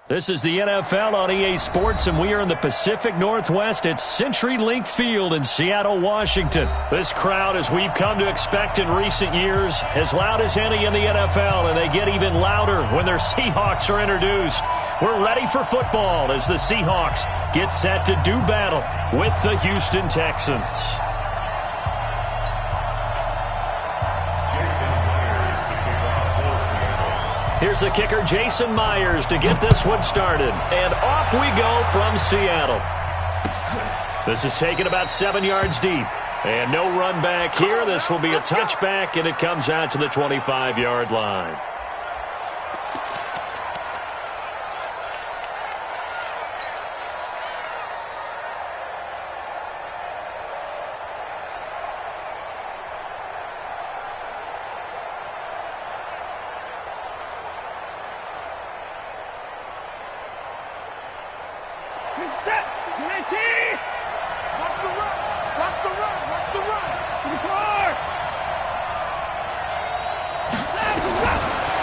This is the NFL on EA Sports, and we are in the Pacific Northwest at CenturyLink Field in Seattle, Washington. This crowd, as we've come to expect in recent years, as loud as any in the NFL, and they get even louder when their Seahawks are introduced. We're ready for football as the Seahawks get set to do battle with the Houston Texans. Here's the kicker, Jason Myers, to get this one started. And off we go from Seattle. This is taken about 7 yards deep. And no run back here. This will be a touchback, and it comes out to the 25-yard line.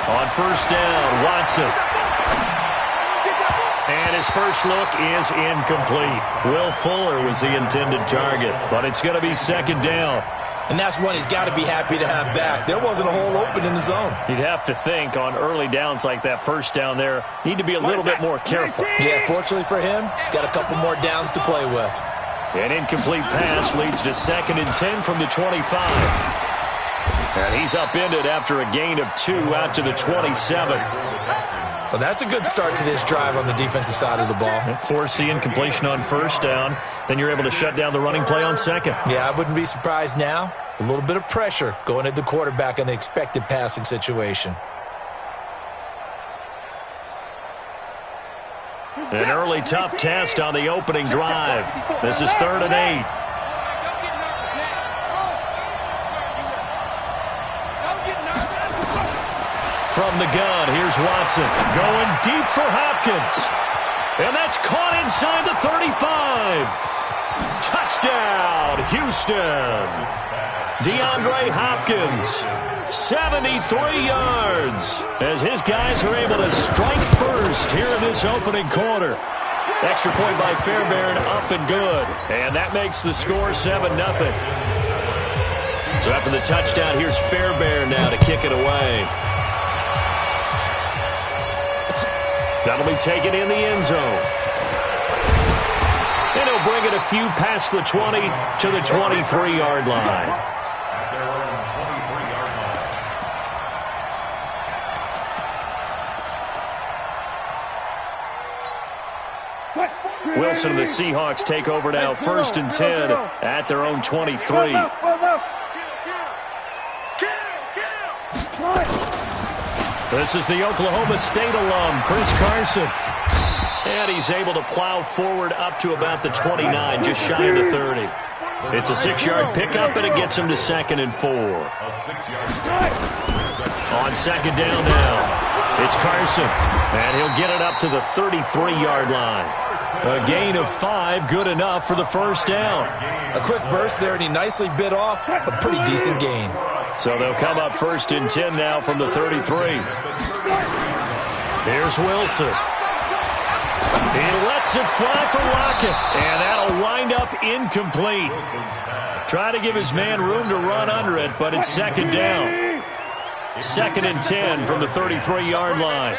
On first down, Watson. And his first look is incomplete. Will Fuller was the intended target, but it's going to be second down. And that's one he's got to be happy to have back. There wasn't a hole open in the zone. You'd have to think on early downs like that first down there, need to be a little bit more careful. Yeah, fortunately for him, got a couple more downs to play with. An incomplete pass leads to 2nd and 10 from the 25. And he's upended after a gain of 2 out to the 27. Well, that's a good start to this drive on the defensive side of the ball. Force the incompletion on first down. Then you're able to shut down the running play on second. Yeah, I wouldn't be surprised now. A little bit of pressure going at the quarterback in the expected passing situation. An early tough test on the opening drive. This is 3rd and 8. From the gun, here's Watson going deep for Hopkins. And that's caught inside the 35. Touchdown, Houston. DeAndre Hopkins, 73 yards, as his guys are able to strike first here in this opening quarter. Extra point by Fairbairn, up and good. And that makes the score 7-0. So after the touchdown, here's Fairbairn now to kick it away. That'll be taken in the end zone. And he'll bring it a few past the 20 to the 23-yard line. Wilson and the Seahawks take over now, 1st and 10 at their own 23. This is the Oklahoma State alum, Chris Carson. And he's able to plow forward up to about the 29, just shy of the 30. It's a 6-yard pickup, and it gets him to 2nd and 4. On second down now, it's Carson. And he'll get it up to the 33-yard line. A gain of 5, good enough for the first down. A quick burst there, and he nicely bit off a pretty decent gain. So they'll come up 1st and 10 now from the 33. Here's Wilson. He lets it fly for Lockett, and that'll wind up incomplete. Try to give his man room to run under it, but it's second down. 2nd and 10 from the 33-yard line.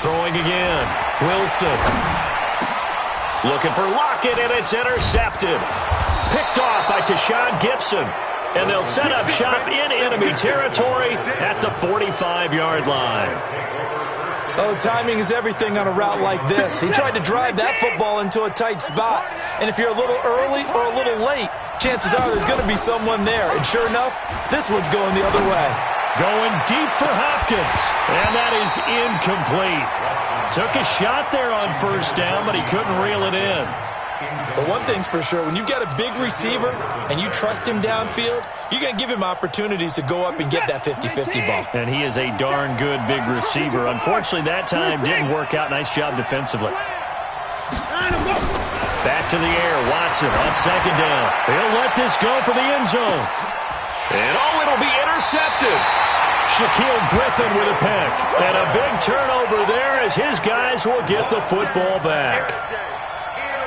Throwing again. Wilson. Looking for Lockett, and it's intercepted. Picked off by Tashawn Gibson. And they'll set up shop in enemy territory at the 45-yard line. Oh, timing is everything on a route like this. He tried to drive that football into a tight spot. And if you're a little early or a little late, chances are there's going to be someone there. And sure enough, this one's going the other way. Going deep for Hopkins. And that is incomplete. Took a shot there on first down, but he couldn't reel it in. But one thing's for sure, when you got a big receiver and you trust him downfield, you're going to give him opportunities to go up and get that 50-50 ball. And he is a darn good big receiver. Unfortunately, that time didn't work out. Nice job defensively. Back to the air, Watson on second down. He'll let this go for the end zone. And it'll be intercepted. Shaquille Griffin with a pick. And a big turnover there as his guys will get the football back.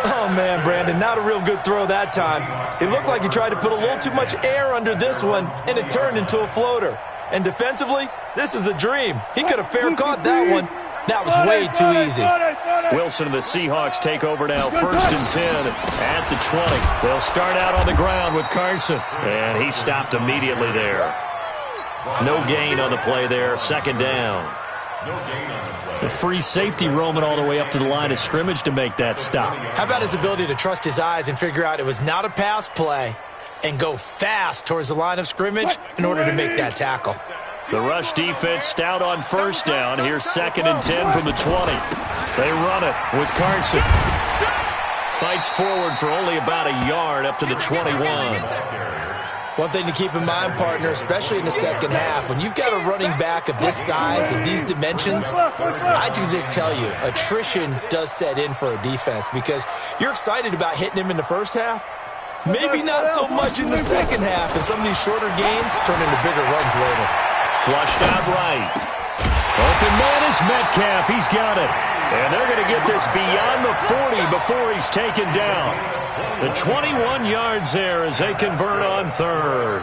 Oh, man, Brandon, not a real good throw that time. It looked like he tried to put a little too much air under this one, and it turned into a floater. And defensively, this is a dream. He could have fair caught that one. That was way too easy. Wilson and the Seahawks take over now, 1st and 10 at the 20. They'll start out on the ground with Carson. And he stopped immediately there. No gain on the play there, 2nd down. The free safety roaming all the way up to the line of scrimmage to make that stop. How about his ability to trust his eyes and figure out it was not a pass play and go fast towards the line of scrimmage in order to make that tackle. The rush defense stout on 1st down. Here's 2nd and 10 from the 20. They run it with Carson. Fights forward for only about a yard up to the 21. One thing to keep in mind, partner, especially in the second half, when you've got a running back of this size, of these dimensions, I can just tell you, attrition does set in for a defense because you're excited about hitting him in the first half. Maybe not so much in the second half, and some of these shorter gains turn into bigger runs later. Flushed out right. Open man is Metcalf. He's got it. And they're going to get this beyond the 40 before he's taken down. The 21 yards there as they convert on 3rd.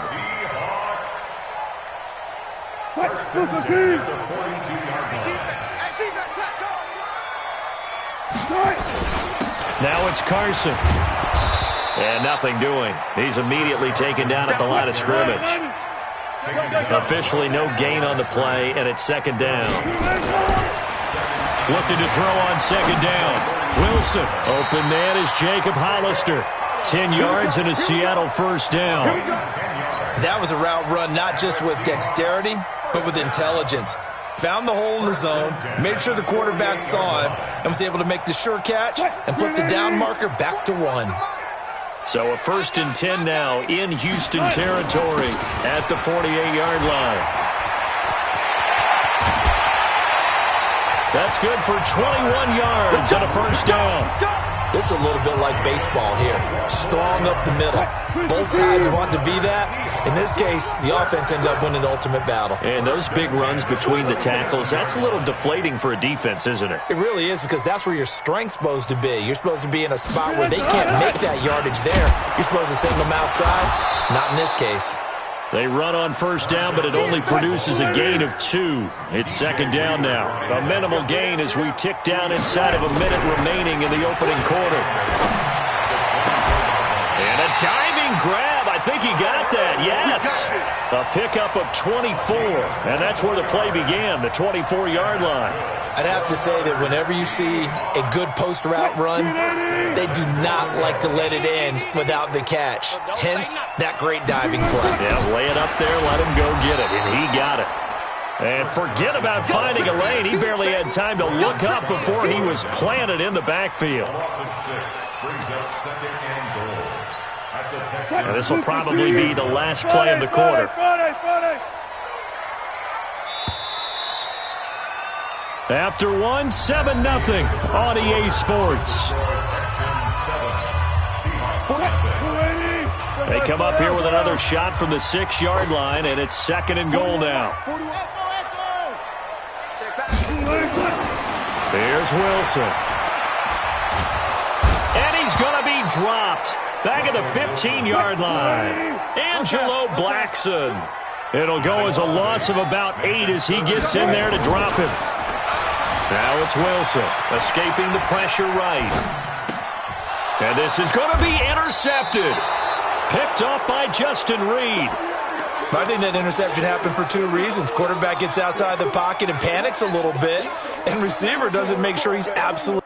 Now it's Carson. And nothing doing. He's immediately taken down at the line of scrimmage. Officially no gain on the play, and it's 2nd down. Looking to throw on 2nd down. Wilson. Open man is Jacob Hollister. 10 yards and a Seattle 1st down. That was a route run not just with dexterity, but with intelligence. Found the hole in the zone, made sure the quarterback saw him, and was able to make the sure catch and flip the down marker back to 1. So a 1st and 10 now in Houston territory at the 48-yard line. That's good for 21 yards and a 1st down. This is a little bit like baseball here. Strong up the middle. Both sides want to be that. In this case, the offense ended up winning the ultimate battle. And those big runs between the tackles, that's a little deflating for a defense, isn't it? It really is, because that's where your strength's supposed to be. You're supposed to be in a spot where they can't make that yardage there. You're supposed to send them outside. Not in this case. They run on 1st down, but it only produces a gain of 2. It's 2nd down now. A minimal gain as we tick down inside of a minute remaining in the opening quarter. And a diving grab. I think he got that, yes. A pickup of 24, and that's where the play began, the 24-yard line. I'd have to say that whenever you see a good post route run, they do not like to let it end without the catch. Hence, that great diving play. Yeah, lay it up there, let him go get it, and he got it. And forget about finding a lane. He barely had time to look up before he was planted in the backfield. And this will probably be the last play of the quarter. After 1, 7-0 on EA Sports. They come up here with another shot from the 6-yard line, and it's 2nd and goal now. Here's Wilson. And he's going to be dropped. Back at the 15-yard line. Angelo Blackson. It'll go as a loss of about 8 as he gets in there to drop him. Now it's Wilson, escaping the pressure right. And this is going to be intercepted. Picked up by Justin Reed. I think that interception happened for 2 reasons. Quarterback gets outside the pocket and panics a little bit, and receiver doesn't make sure he's absolutely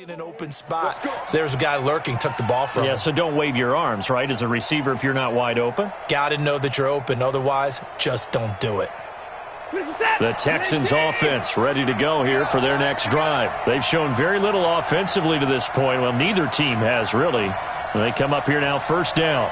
In an open spot. So there's a guy lurking, took the ball from him. Yeah, so don't wave your arms, right, as a receiver if you're not wide open. Got to know that you're open. Otherwise, just don't do it. The Texans offense ready to go here for their next drive. They've shown very little offensively to this point. Well, neither team has really. They come up here now, first down.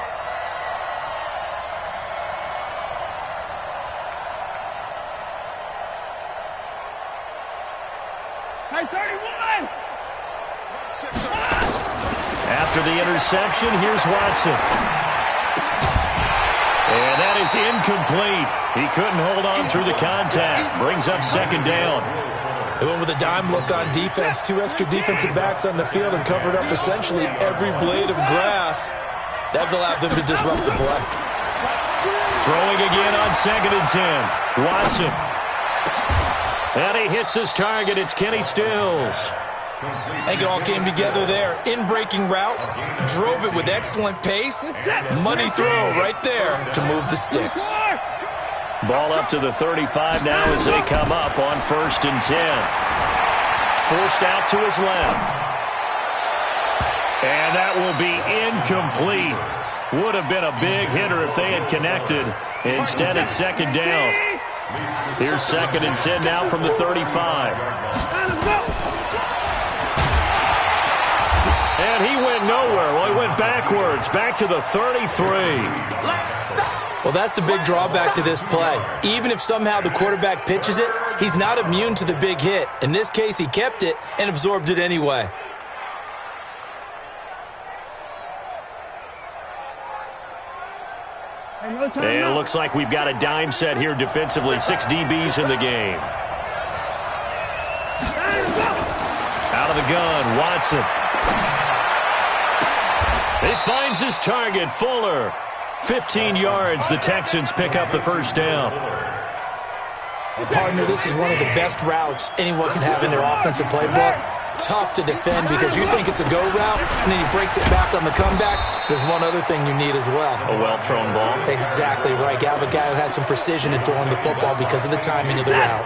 After the interception, here's Watson. And that is incomplete. He couldn't hold on through the contact. Brings up second down. They went with a dime look on defense. 2 extra defensive backs on the field and covered up essentially every blade of grass. That allowed them to disrupt the play. Throwing again on 2nd and 10. Watson. And he hits his target. It's Kenny Stills. I think it all came together there. In-breaking route, drove it with excellent pace. Money throw right there to move the sticks. Ball up to the 35 now as they come up on 1st and 10. Forced out to his left. And that will be incomplete. Would have been a big hitter if they had connected. Instead, it's 2nd down. Here's 2nd and 10 now from the 35. And he went nowhere. Well, he went backwards, back to the 33. Well, that's the big drawback to this play. Even if somehow the quarterback pitches it, he's not immune to the big hit. In this case, he kept it and absorbed it anyway. And it looks like we've got a dime set here defensively. 6 DBs in the game. Out of the gun, Watson. He finds his target, Fuller. 15 yards, the Texans pick up the first down. Partner, this is one of the best routes anyone can have in their offensive playbook. Tough to defend because you think it's a go route, and then he breaks it back on the comeback. There's one other thing you need as well. A well-thrown ball. Exactly right. You have a guy who has some precision in throwing the football because of the timing of the route.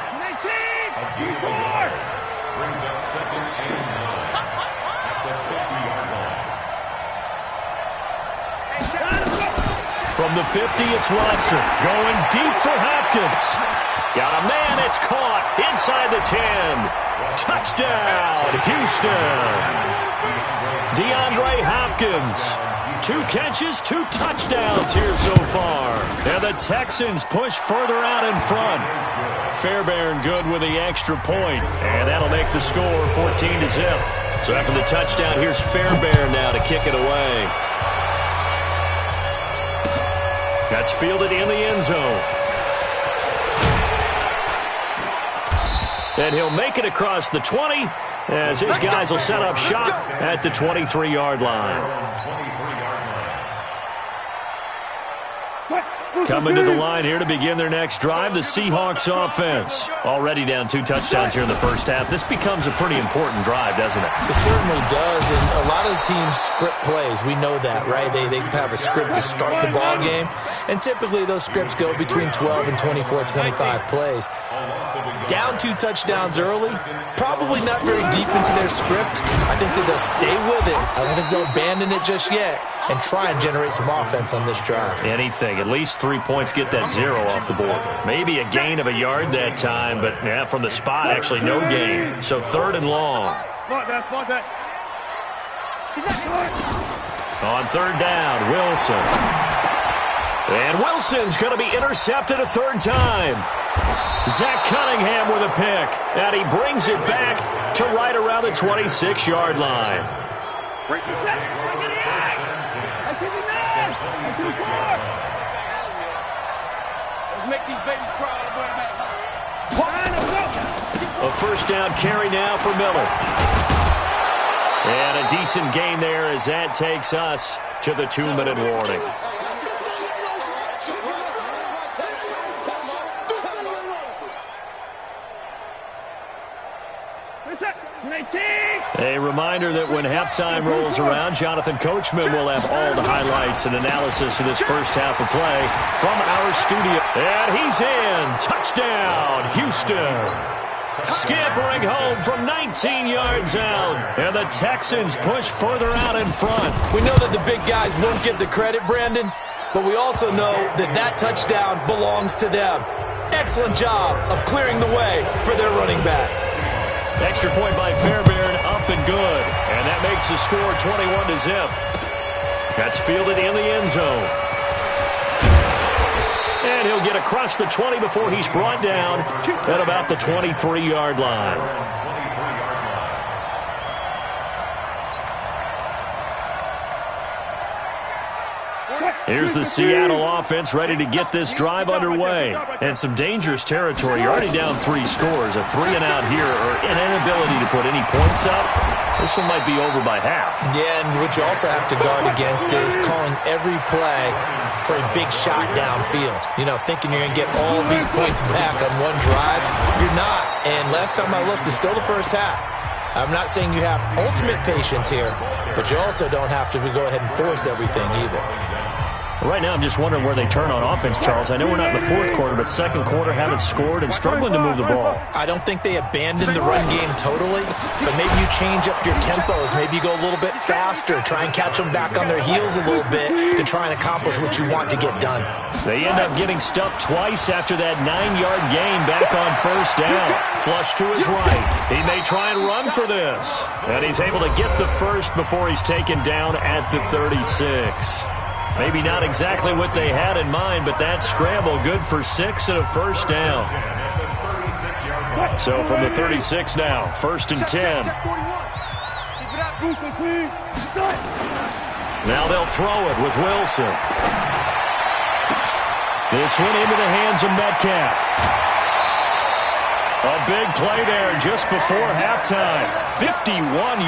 From the 50, it's Watson. Going deep for Hopkins. Got a man, it's caught. Inside the 10. Touchdown, Houston. DeAndre Hopkins. 2 catches, 2 touchdowns here so far. And the Texans push further out in front. Fairbairn good with the extra point. And that'll make the score 14-0. So after the touchdown, here's Fairbairn now to kick it away. That's fielded in the end zone. And he'll make it across the 20 as his guys will set up shop at the 23-yard line. Coming to the line here to begin their next drive, the Seahawks offense. Already down 2 touchdowns here in the first half. This becomes a pretty important drive, doesn't it? It certainly does, and a lot of the teams script plays. We know that, right? They have a script to start the ball game, and typically those scripts go between 12 and 24, 25 plays. Down 2 touchdowns early, probably not very deep into their script. I think that they'll stay with it. I don't think they'll abandon it just yet and try and generate some offense on this drive. Anything. At least 3 points, get that 0 off the board. Maybe a gain of a yard that time, but yeah, from the spot, actually no gain. So 3rd and long. On 3rd down, Wilson. And Wilson's going to be intercepted a 3rd time. Zach Cunningham with a pick. And he brings it back to right around the 26-yard line. Let's make these babies cry. A first down carry now for Miller. And a decent gain there as that takes us to the 2-minute warning. A reminder that when halftime rolls around, Jonathan Coachman will have all the highlights and analysis of this first half of play from our studio. And he's in. Touchdown, Houston. Scampering home from 19 yards out. And the Texans push further out in front. We know that the big guys won't get the credit, Brandon, but we also know that that touchdown belongs to them. Excellent job of clearing the way for their running back. Extra point by Fairbairn, up and good. And that makes the score 21-0. That's fielded in the end zone. And he'll get across the 20 before he's brought down at about the 23-yard line. Here's the Seattle offense ready to get this drive underway. And some dangerous territory. You're already down 3 scores. A 3-and-out here, or an inability to put any points up. This one might be over by half. Yeah, and what you also have to guard against is calling every play for a big shot downfield. You know, thinking you're going to get all these points back on one drive. You're not. And last time I looked, it's still the first half. I'm not saying you have ultimate patience here, but you also don't have to go ahead and force everything either. Right now, I'm just wondering where they turn on offense, Charles. I know we're not in the fourth quarter, but second quarter haven't scored and struggling to move the ball. I don't think they abandoned the run game totally, but maybe you change up your tempos. Maybe you go a little bit faster, try and catch them back on their heels a little bit to try and accomplish what you want to get done. They end up getting stuffed twice after that 9-yard gain back on first down. Flush to his right. He may try and run for this. And he's able to get the first before he's taken down at the 36. Maybe not exactly what they had in mind, but that scramble good for 6 and a first down. So from the 36 now, 1st and 10. Now they'll throw it with Wilson. This one into the hands of Metcalf. A big play there just before halftime. 51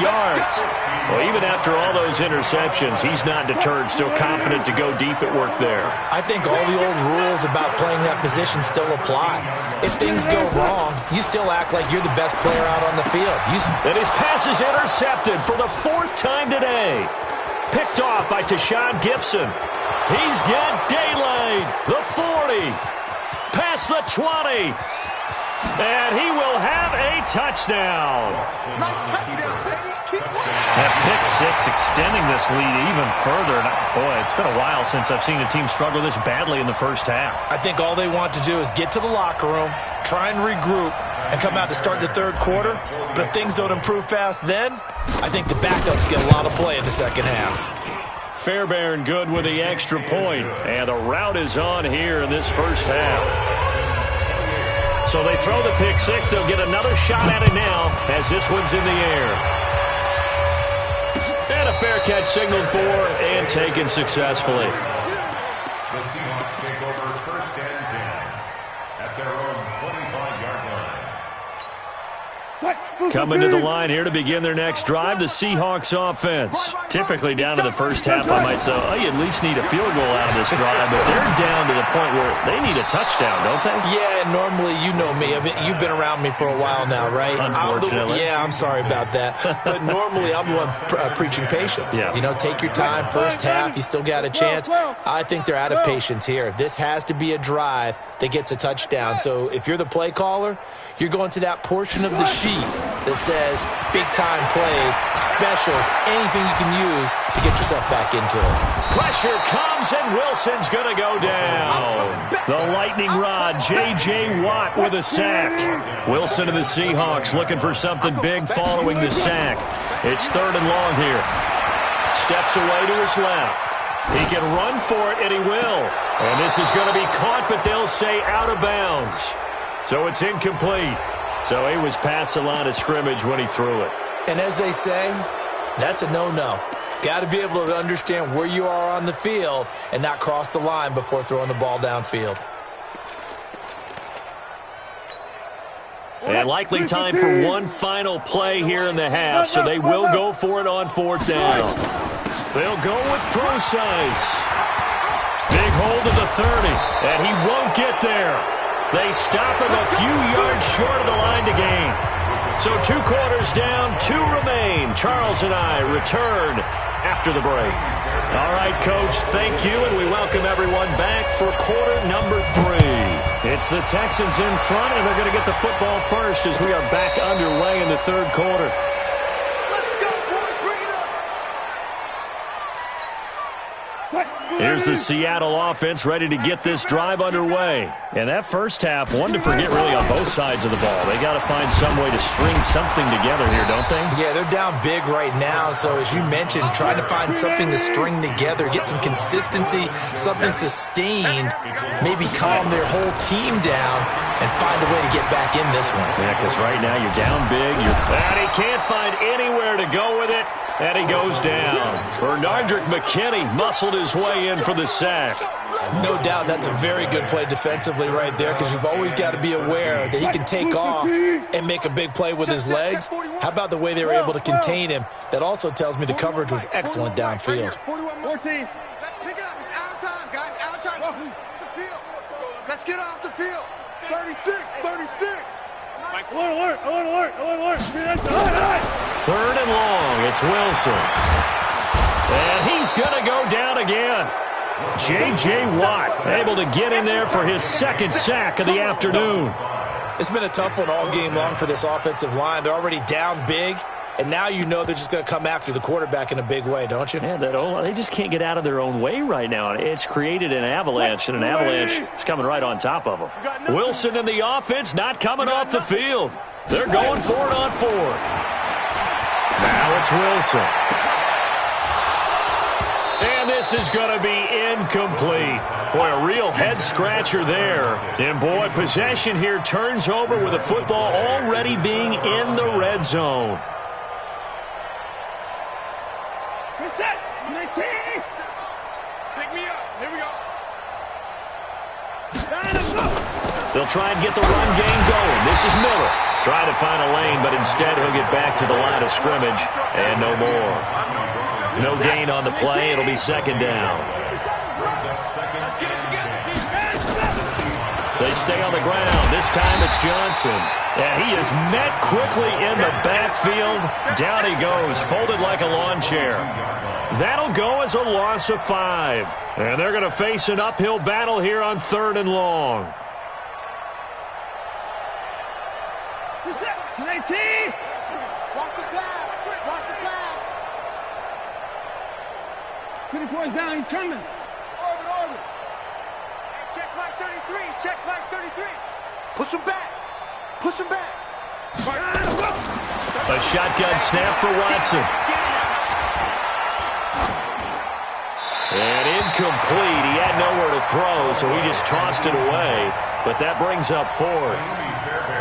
yards. Well, even after all those interceptions, he's not deterred, still confident to go deep at work there. I think all the old rules about playing that position still apply. If things go wrong, you still act like you're the best player out on the field. And his pass is intercepted for the 4th time today. Picked off by Tashawn Gibson. He's got daylight. The 40. Past the 20. And he will have a touchdown. That pick 6 extending this lead even further. Boy, it's been a while since I've seen a team struggle this badly in the first half. I think all they want to do is get to the locker room, try and regroup, and come out to start the third quarter. But if things don't improve fast then, I think the backups get a lot of play in the second half. Fairbairn good with the extra point. And the route is on here in this first half. So they throw the pick 6. They'll get another shot at it now as this one's in the air. And a fair catch signaled for and taken successfully. The Seahawks take over 1st and 10 at their own 25-yard line. Coming to the line here to begin their next drive, the Seahawks offense. Typically down to the first half, I might say, oh, you at least need a field goal out of this drive, but they're down to the point where they need a touchdown, don't they? Yeah, normally, you know me. I mean, you've been around me for a while now, right? Unfortunately. I'm sorry about that. But normally, I'm the one preaching patience. Yeah. You know, take your time, first half, you still got a chance. I think they're out of patience here. This has to be a drive that gets a touchdown. So if you're the play caller, you're going to that portion of the sheet that says big-time plays, specials, anything you can use to get yourself back into it. Pressure comes, and Wilson's going to go down. The lightning rod, J.J. Watt with a sack. Wilson of the Seahawks looking for something big following the sack. It's 3rd and long here. Steps away to his left. He can run for it, and he will. And this is going to be caught, but they'll say out of bounds. So it's incomplete. So he was past the line of scrimmage when he threw it. And as they say, that's a no-no. Got to be able to understand where you are on the field and not cross the line before throwing the ball downfield. And likely time for one final play here in the half, so they will go for it on 4th down. They'll go with Procise. Big hold of the 30, and he won't get there. They stop him a few yards short of the line to gain. So 2 quarters down, 2 remain. Charles and I return after the break. All right, Coach, thank you, and we welcome everyone back for quarter number 3. It's the Texans in front, and they're going to get the football first as we are back underway in the third quarter. Here's the Seattle offense ready to get this drive underway. And that first half, one to forget really on both sides of the ball. They got to find some way to string something together here, don't they? Yeah, they're down big right now. So as you mentioned, trying to find something to string together, get some consistency, something sustained, maybe calm their whole team down and find a way to get back in this one. Yeah, because right now you're down big. And he can't find anywhere to go with it. And he goes down. Bernardrick McKinney muscled his way in for the sack. No doubt that's a very good play defensively right there, because you've always got to be aware that he can take off and make a big play with his legs. How about the way they were able to contain him? That also tells me the coverage was excellent downfield. 14. Let's pick it up. It's our time, guys. Our time. Off the field. Let's get off the field. 36. Alert. Third and long. It's Wilson. And he's going to go down again. J.J. Watt able to get in there for his second sack of the afternoon. It's been a tough one all game long for this offensive line. They're already down big, and now you know they're just going to come after the quarterback in a big way, don't you? Yeah, they just can't get out of their own way right now. It's created an avalanche, and an avalanche is coming right on top of them. Wilson and the offense not coming off the field. They're going for it on fourth. Now it's Wilson. And this is going to be incomplete. Boy, a real head-scratcher there. And, boy, possession here turns over with the football already being in the red zone. Reset. 19. Pick me up. Here we go. They'll try and get the run game going. This is Miller. Trying to find a lane, but instead he'll get back to the line of scrimmage. And no more. No gain on the play. It'll be second down. They stay on the ground. This time it's Johnson. And he is met quickly in the backfield. Down he goes, folded like a lawn chair. That'll go as a loss of 5. And they're going to face an uphill battle here on third and long. 19. Watch the pass. Watch the pass. 20 points down. He's coming. Orbit. Hey, check Mike 33. Check Mike 33. Push him back. A shotgun snap for Watson. And incomplete. He had nowhere to throw, so he just tossed it away. But that brings up fourth.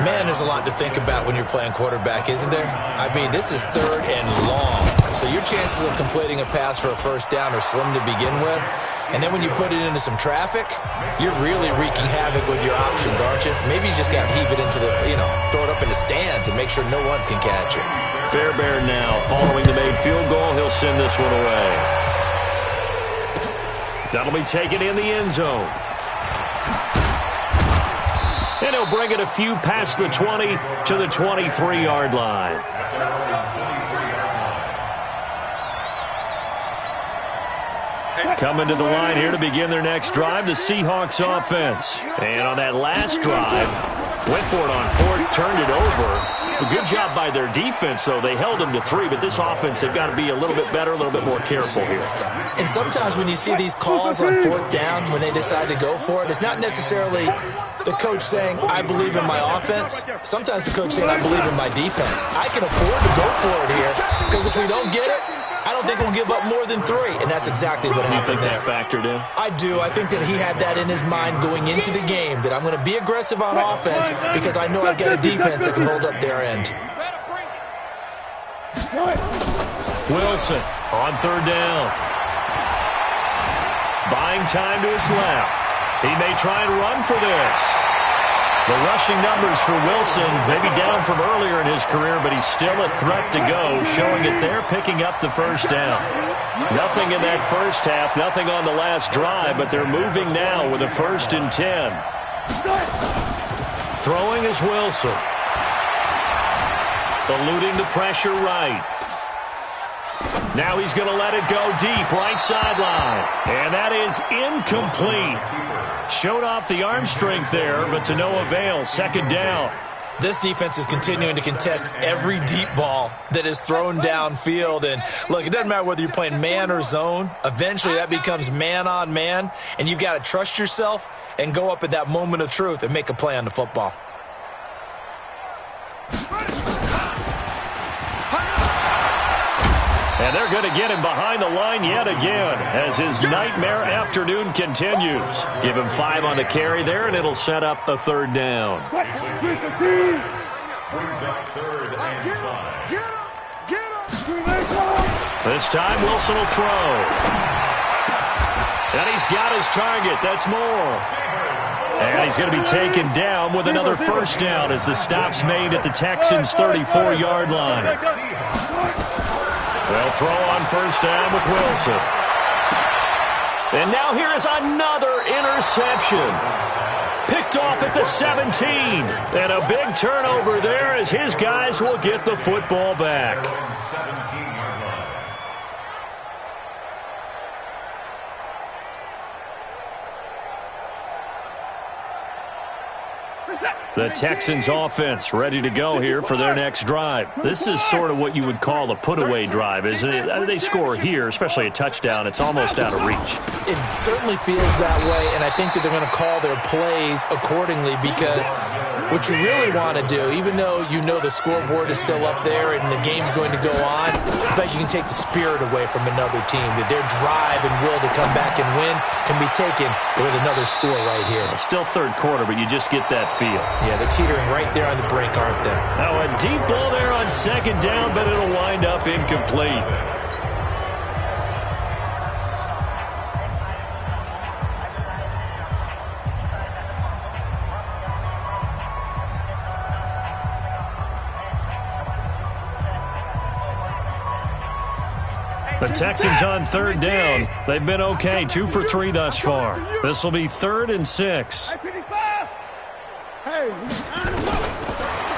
Man, there's a lot to think about when you're playing quarterback, isn't there? I mean, this is third and long. So your chances of completing a pass for a first down are slim to begin with. And then when you put it into some traffic, you're really wreaking havoc with your options, aren't you? Maybe you just got to heave it into the, throw it up in the stands and make sure no one can catch it. Fairbairn now, following the made field goal, he'll send this one away. That'll be taken in the end zone. And he'll bring it a few past the 20 to the 23-yard line. Coming to the line here to begin their next drive, the Seahawks offense. And on that last drive, went for it on fourth, turned it over. A good job by their defense, though. They held them to 3, but this offense, they've got to be a little bit better, a little bit more careful here. And sometimes when you see these calls on fourth down, when they decide to go for it, it's not necessarily the coach saying, I believe in my offense. Sometimes the coach saying, I believe in my defense. I can afford to go for it here, because if we don't get it, I don't think we'll give up more than 3, and that's exactly what happened there. You think that factored in? I do. I think that he had that in his mind going into the game, that I'm going to be aggressive on offense because I know I've got a defense that can hold up their end. Wilson on third down. Buying time to his left. He may try and run for this. The rushing numbers for Wilson maybe down from earlier in his career, but he's still a threat to go, showing it there, picking up the first down. Nothing in that first half, nothing on the last drive, but they're moving now with a 1st and 10. Throwing is Wilson. Eluding the pressure right. Now he's going to let it go deep, right sideline. And that is incomplete. Showed off the arm strength there, but to no avail. Second down. This defense is continuing to contest every deep ball that is thrown downfield. And, look, it doesn't matter whether you're playing man or zone. Eventually that becomes man on man, and you've got to trust yourself and go up at that moment of truth and make a play on the football. And they're going to get him behind the line yet again as his nightmare afternoon continues. Give him 5 on the carry there, and it'll set up a third down. Brings up third and 5. This time Wilson will throw. And he's got his target. That's Moore. And he's going to be taken down with another first down as the stop's made at the Texans' 34-yard line. They'll throw on first down with Wilson. And now here is another interception. Picked off at the 17. And a big turnover there as his guys will get the football back. The Texans offense ready to go here for their next drive. This is sort of what you would call a put-away drive, isn't it? They score here, especially a touchdown. It's almost out of reach. It certainly feels that way, and I think that they're going to call their plays accordingly because what you really want to do, even though you know the scoreboard is still up there and the game's going to go on, I think you can take the spirit away from another team, that their drive and will to come back and win can be taken with another score right here. Still third quarter, but you just get that feel. Yeah, they're teetering right there on the brink, aren't they? Now a deep ball there on second down, but it'll wind up incomplete. The Texans on third down. They've been okay, 2 for 3 thus far. This will be 3rd and 6.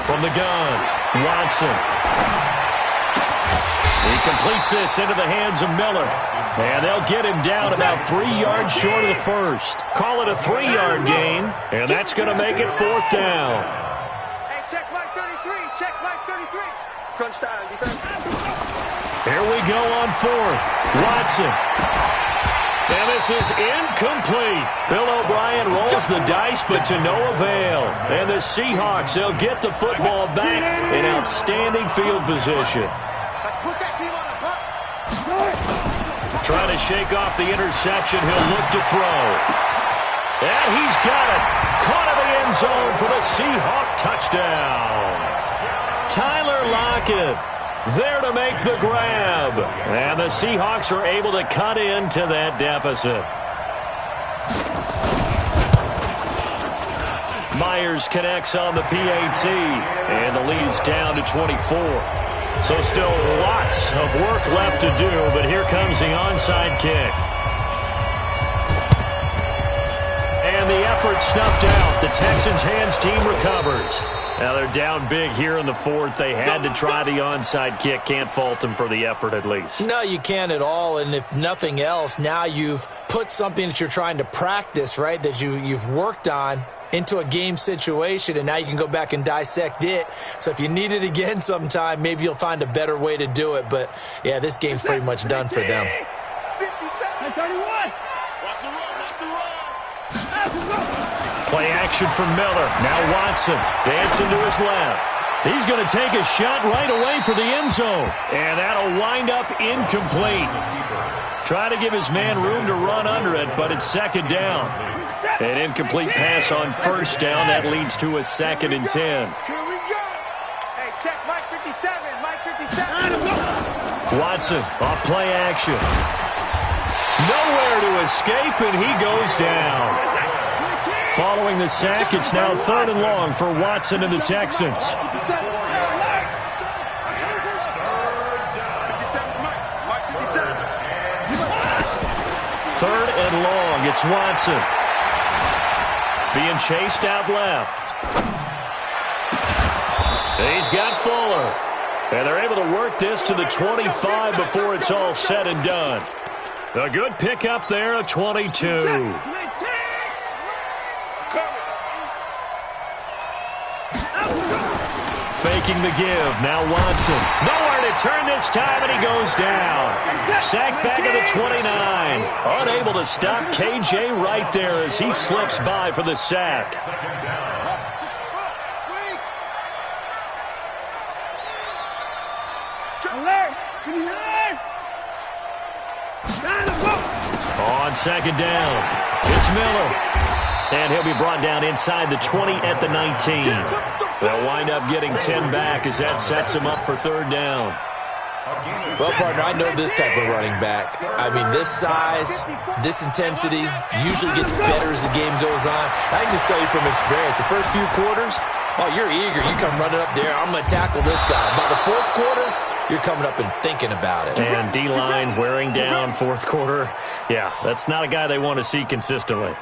From the gun, Watson. He completes this into the hands of Miller. And they'll get him down about 3 yards short of the first. Call it a 3-yard gain, and that's going to make it 4th down. Hey, check Mike 33. Check Mike 33. Crunch time, defense. Here we go on 4th. Watson. And this is incomplete. Bill O'Brien rolls the dice, but to no avail. And the Seahawks, they'll get the football back in outstanding field position. Let's put that team on a punt. Trying to shake off the interception. He'll look to throw. And he's got it. Caught in the end zone for the Seahawk touchdown. Tyler Lockett there to make the grab. And the Seahawks are able to cut into that deficit. Myers connects on the PAT. And the lead's down to 24. So still lots of work left to do, but here comes the onside kick. And the effort snuffed out. The Texans' hands team recovers. Now they're down big here in the 4th. They had to try the onside kick. Can't fault them for the effort at least. No, you can't at all. And if nothing else, now you've put something that you're trying to practice, right, that you've worked on into a game situation, and now you can go back and dissect it. So if you need it again sometime, maybe you'll find a better way to do it. But, yeah, this game's pretty much done for them. 57, 31. Watch the run. Play action from Miller. Now Watson dancing to his left. He's going to take a shot right away for the end zone. And that'll wind up incomplete. Trying to give his man room to run under it, but it's 2nd down. An incomplete pass on first down. That leads to a 2nd and 10. Here we go. Hey, check Mike 57. Mike 57. Watson off play action. Nowhere to escape, and he goes down. Following the sack, it's now 3rd and long for Watson and the Texans. 3rd and long, it's Watson. Being chased out left. He's got Fuller. And they're able to work this to the 25 before it's all said and done. A good pickup there, a 22. Faking the give. Now Watson. Nowhere to turn this time, and he goes down. Sacked back at the 29. Unable to stop KJ right there as he slips by for the sack. On second down, it's Miller. And he'll be brought down inside the 20 at the 19. They'll wind up getting 10 back as that sets him up for third down. Well, partner, I know this type of running back. I mean, this size, this intensity usually gets better as the game goes on. I can just tell you from experience, the first few quarters, oh, you're eager. You come running up there, I'm going to tackle this guy. By the fourth quarter, you're coming up and thinking about it. And D-line wearing down fourth quarter. Yeah, that's not a guy they want to see consistently.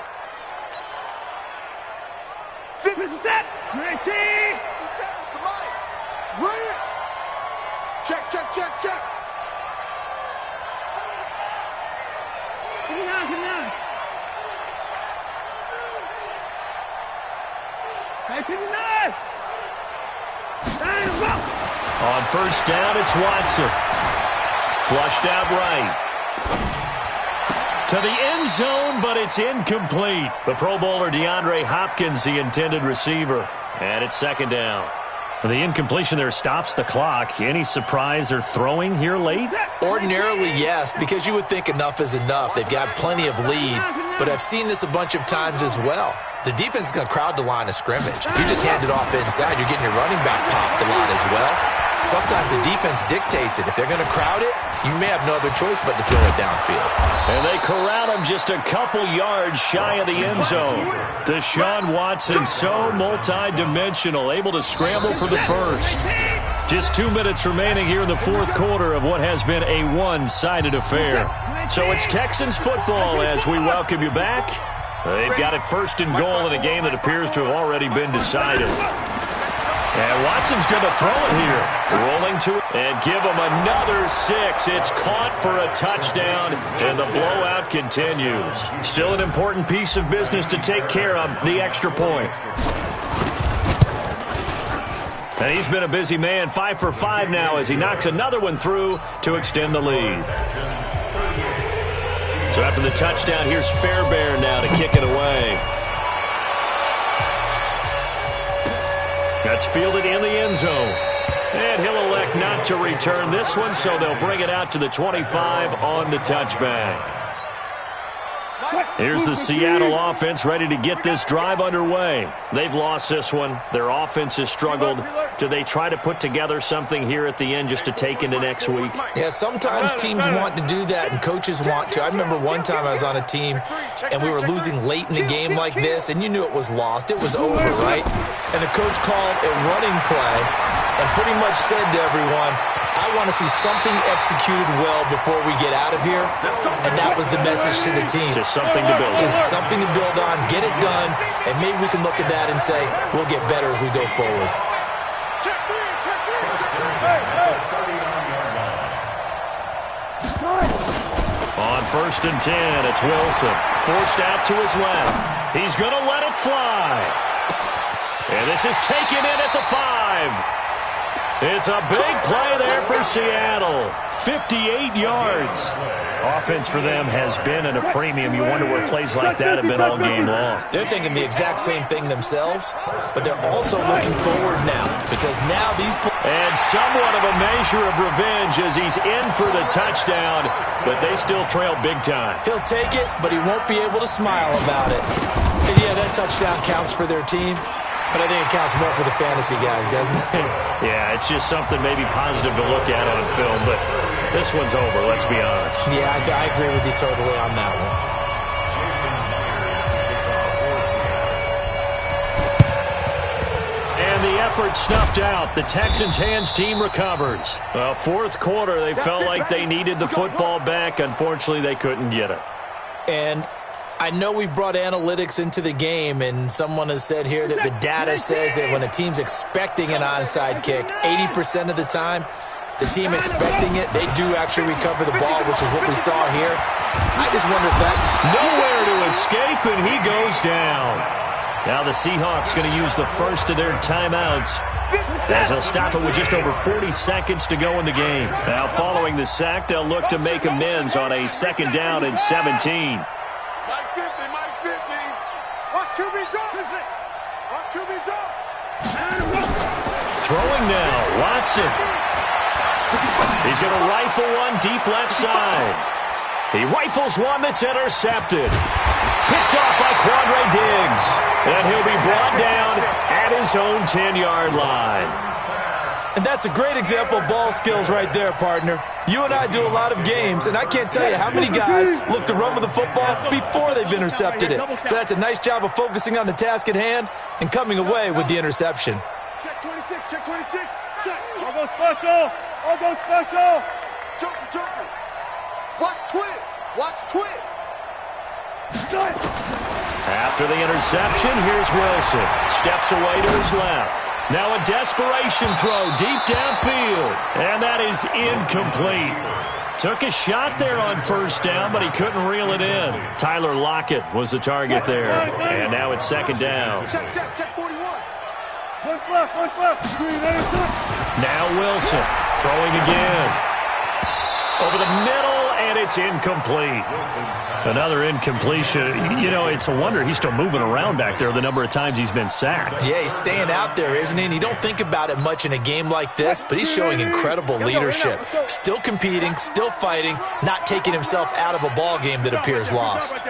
Check, check, check, check. Come on. Hey, 59. On first down, it's Watson. Flushed out right. To the end zone, but it's incomplete. The Pro Bowler DeAndre Hopkins, the intended receiver. And it's second down. The incompletion there stops the clock. Any surprise they're throwing here late? Ordinarily, yes, because you would think enough is enough. They've got plenty of lead, but I've seen this a bunch of times as well. The defense is going to crowd the line of scrimmage. If you just hand it off inside, you're getting your running back popped a lot as well. Sometimes the defense dictates it. If they're going to crowd it, you may have no other choice but to throw it downfield. And they corral him just a couple yards shy of the end zone. Deshaun Watson, so multi-dimensional, able to scramble for the first. Just 2 minutes remaining here in the fourth quarter of what has been a one-sided affair. So it's Texans football as we welcome you back. They've got it first and goal in a game that appears to have already been decided. And Watson's going to throw it here. Rolling to it and give him another 6. It's caught for a touchdown, and the blowout continues. Still an important piece of business to take care of, the extra point. And he's been a busy man, 5 for 5 now as he knocks another one through to extend the lead. So after the touchdown, here's Fairbairn now to kick it away. That's fielded in the end zone. And he'll elect not to return this one, so they'll bring it out to the 25 on the touchback. Here's the Seattle offense ready to get this drive underway. They've lost this one. Their offense has struggled. Do they try to put together something here at the end just to take into next week? Yeah, sometimes teams want to do that and coaches want to. I remember one time I was on a team and we were losing late in the game like this, and you knew it was lost. It was over, right? And the coach called a running play and pretty much said to everyone, I want to see something executed well before we get out of here. And that was the message to the team. Just something to build on. Just something to build on, get it done, and maybe we can look at that and say, we'll get better as we go forward. On first and 10, it's Wilson. Forced out to his left. He's going to let it fly. And this is taken in at the 5. It's a big play there for Seattle. 58 yards. Offense for them has been at a premium. You wonder where plays like that have been all game long. They're thinking the exact same thing themselves, but they're also looking forward now because now these... And somewhat of a measure of revenge as he's in for the touchdown, but they still trail big time. He'll take it, but he won't be able to smile about it. And yeah, that touchdown counts for their team. But I think it counts more for the fantasy guys, doesn't it? Yeah, it's just something maybe positive to look at on film, but this one's over, let's be honest. Yeah, I agree with you totally on that one. And the effort snuffed out. The Texans' hands team recovers. Well, fourth quarter, they felt like they needed the football back. Unfortunately, they couldn't get it. And I know we brought analytics into the game, and someone has said here that the data says that when a team's expecting an onside kick, 80% of the time, the team expecting it, they do actually recover the ball, which is what we saw here. I just wonder if that... Nowhere to escape, and he goes down. Now the Seahawks going to use the first of their timeouts, as they'll stop it with just over 40 seconds to go in the game. Now following the sack, they'll look to make amends on a 2nd down and 17. Throwing now, Watson. He's going to rifle one deep left side. He rifles one that's intercepted. Picked off by Quandre Diggs. And he'll be brought down at his own 10-yard line. And that's a great example of ball skills right there, partner. You and I do a lot of games, and I can't tell you how many guys look to run with the football before they've intercepted it. So that's a nice job of focusing on the task at hand and coming away with the interception. Check 26, check 26, check. All go special, all go special. Joker. Watch twist. After the interception, here's Wilson. Steps away to his left. Now a desperation throw deep downfield. And that is incomplete. Took a shot there on 1st down, but he couldn't reel it in. Tyler Lockett was the target there. And now it's 2nd down. Check 41. One left. Now Wilson throwing again. Over the middle, and it's incomplete. Another incompletion. You know, it's a wonder he's still moving around back there the number of times he's been sacked. Yeah, he's staying out there, isn't he? And you don't think about it much in a game like this, but he's showing incredible leadership. Still competing, still fighting, not taking himself out of a ball game that appears lost.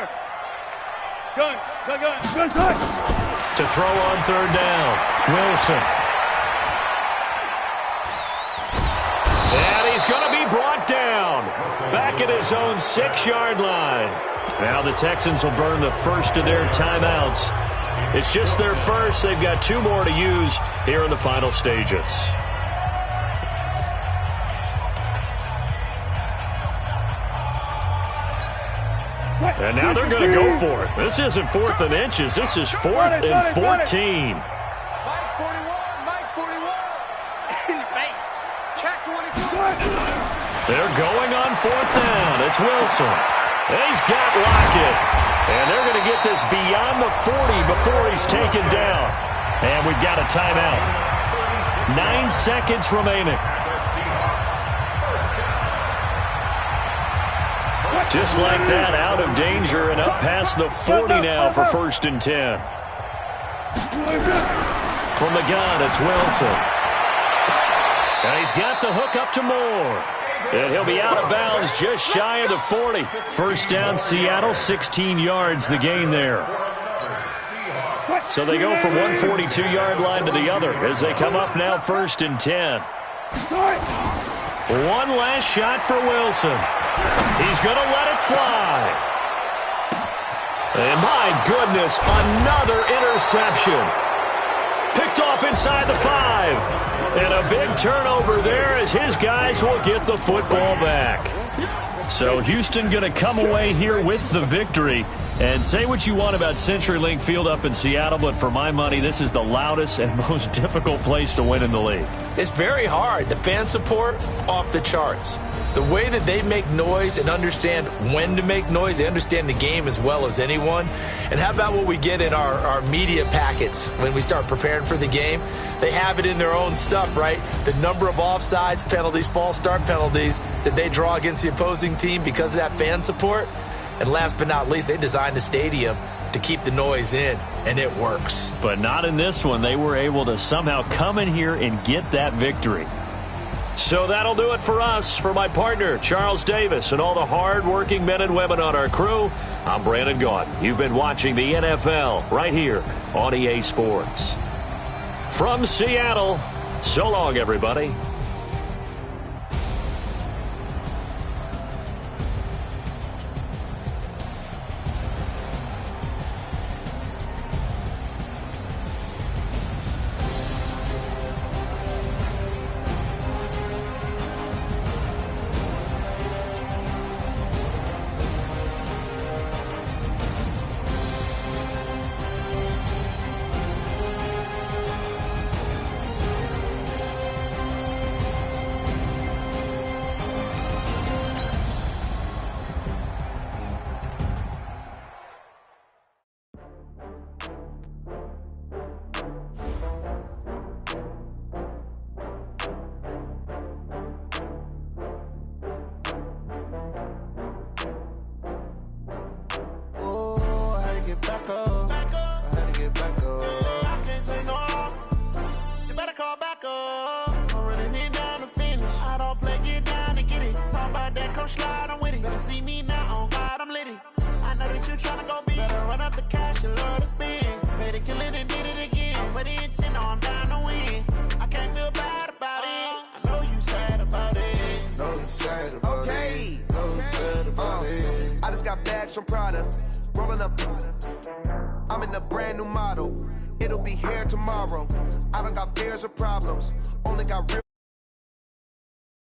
Gun. To throw on 3rd down, Wilson. And he's going to be brought down back at his own 6-yard line. Now the Texans will burn the first of their timeouts. It's just their first. They've got 2 more to use here in the final stages. And now they're going to go for it. This isn't 4th and inches. This is 4th and 14. Mike 41. Check 24. They're going on 4th down. It's Wilson. And he's got Lockett. And they're going to get this beyond the 40 before he's taken down. And we've got a timeout. 9 seconds remaining. Just like that, out of danger and up past the 40 now for 1st and 10. From the gun, it's Wilson. And he's got the hook up to Moore. And he'll be out of bounds just shy of the 40. 1st down, Seattle, 16 yards the gain there. So they go from one 42-yard line to the other as they come up now 1st and 10. One last shot for Wilson. He's going to let it fly. And my goodness, another interception. Picked off inside the 5. And a big turnover there as his guys will get the football back. So Houston going to come away here with the victory. And say what you want about CenturyLink Field up in Seattle, but for my money, this is the loudest and most difficult place to win in the league. It's very hard. The fan support, off the charts. The way that they make noise and understand when to make noise, they understand the game as well as anyone. And how about what we get in our media packets when we start preparing for the game? They have it in their own stuff, right? The number of offsides penalties, false start penalties that they draw against the opposing team because of that fan support. And last but not least, they designed the stadium to keep the noise in, and it works. But not in this one. They were able to somehow come in here and get that victory. So that'll do it for us. For my partner, Charles Davis, and all the hard-working men and women on our crew, I'm Brandon Gaudin. You've been watching the NFL right here on EA Sports. From Seattle, so long, everybody. gon' slide, I'm with it. Better see me now, on God, I'm litty. I know that you tryna go big. Better run up the cash, you love to spend. Better kill it and did it again. I'm with the intent, no, I'm down to win. I can't feel bad about it. I know you sad about it. Know you sad about it. Know you sad about it. I just got bags from Prada. Rolling up. I'm in a brand new model. It'll be here tomorrow. I don't got fears or problems. Only got real.